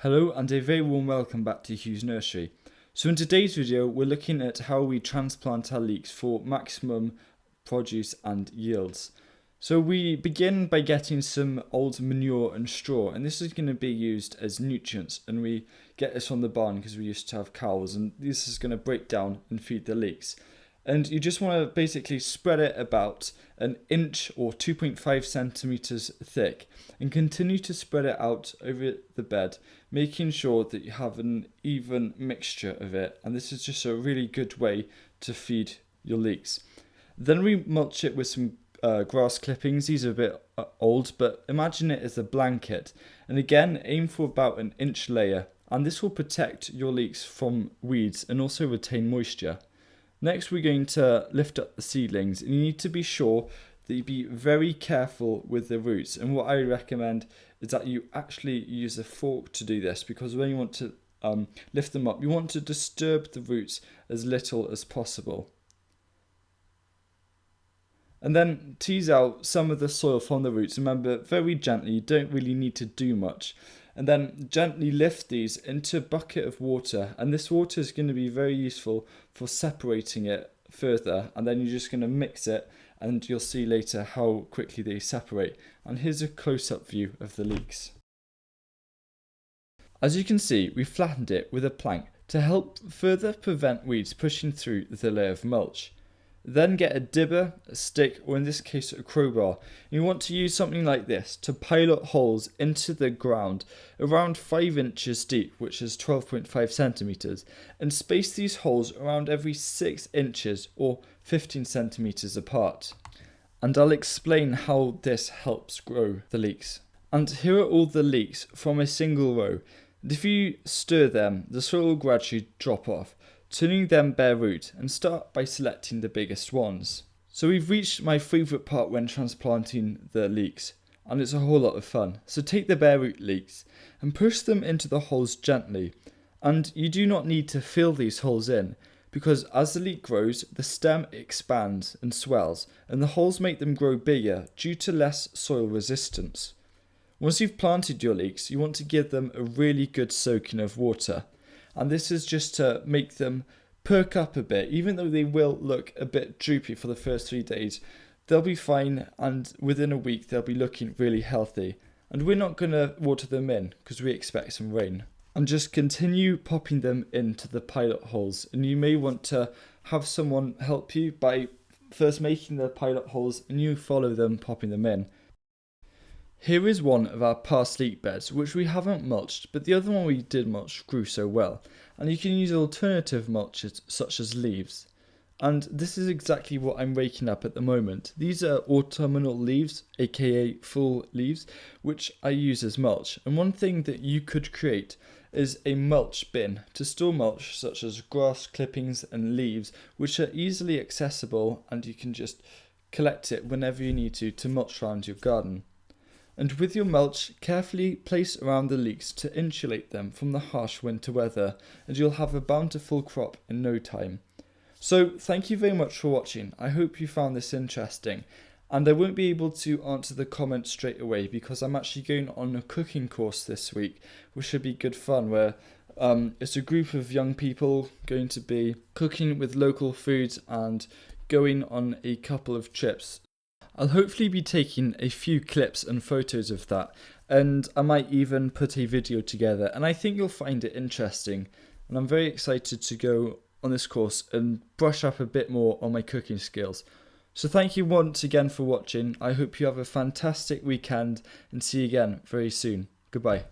Hello and a very warm welcome back to Hugh's Nursery. So in today's video we're looking at how we transplant our leeks for maximum produce and yields. So we begin by getting some old manure and straw, and this is going to be used as nutrients, and we get this from the barn because we used to have cows, and this is going to break down and feed the leeks. And you just want to basically spread it about an inch or 2.5 centimeters thick and continue to spread it out over the bed, making sure that you have an even mixture of it. And this is just a really good way to feed your leeks. Then we mulch it with some grass clippings. These are a bit old, but imagine it as a blanket. And again, aim for about an inch layer, and this will protect your leeks from weeds and also retain moisture. Next, we're going to lift up the seedlings, and you need to be sure that you be very careful with the roots. And what I recommend is that you actually use a fork to do this, because when you want to lift them up, you want to disturb the roots as little as possible. And then tease out some of the soil from the roots. Remember, very gently, you don't really need to do much. And then gently lift these into a bucket of water, and this water is going to be very useful for separating it further. And then you're just going to mix it, and you'll see later how quickly they separate. And here's a close-up view of the leeks. As you can see, we flattened it with a plank to help further prevent weeds pushing through the layer of mulch. Then get a dibber, a stick, or in this case a crowbar. You want to use something like this to pilot holes into the ground around 5 inches deep, which is 12.5 centimeters, and space these holes around every 6 inches or 15 centimeters apart. And I'll explain how this helps grow the leeks. And here are all the leeks from a single row. And if you stir them, the soil will gradually drop off, turning them bare root, and start by selecting the biggest ones. So we've reached my favourite part when transplanting the leeks, and it's a whole lot of fun. So take the bare root leeks and push them into the holes gently, and you do not need to fill these holes in, because as the leek grows, the stem expands and swells, and the holes make them grow bigger due to less soil resistance. Once you've planted your leeks, you want to give them a really good soaking of water. And this is just to make them perk up a bit. Even though they will look a bit droopy for the first 3 days, they'll be fine, and within a week they'll be looking really healthy. And we're not going to water them in because we expect some rain. And just continue popping them into the pilot holes. And you may want to have someone help you by first making the pilot holes, and you follow them popping them in. Here is one of our past leek beds, which we haven't mulched, but the other one we did mulch grew so well. And you can use alternative mulches such as leaves. And this is exactly what I'm raking up at the moment. These are autumnal leaves, aka full leaves, which I use as mulch. And one thing that you could create is a mulch bin to store mulch such as grass clippings and leaves, which are easily accessible, and you can just collect it whenever you need to mulch around your garden. And with your mulch, carefully place around the leeks to insulate them from the harsh winter weather, and you'll have a bountiful crop in no time. So thank you very much for watching. I hope you found this interesting. And I won't be able to answer the comments straight away because I'm actually going on a cooking course this week, which should be good fun, where it's a group of young people going to be cooking with local foods and going on a couple of trips. I'll hopefully be taking a few clips and photos of that, and I might even put a video together, and I think you'll find it interesting. And I'm very excited to go on this course and brush up a bit more on my cooking skills. So thank you once again for watching. I hope you have a fantastic weekend, and see you again very soon. Goodbye.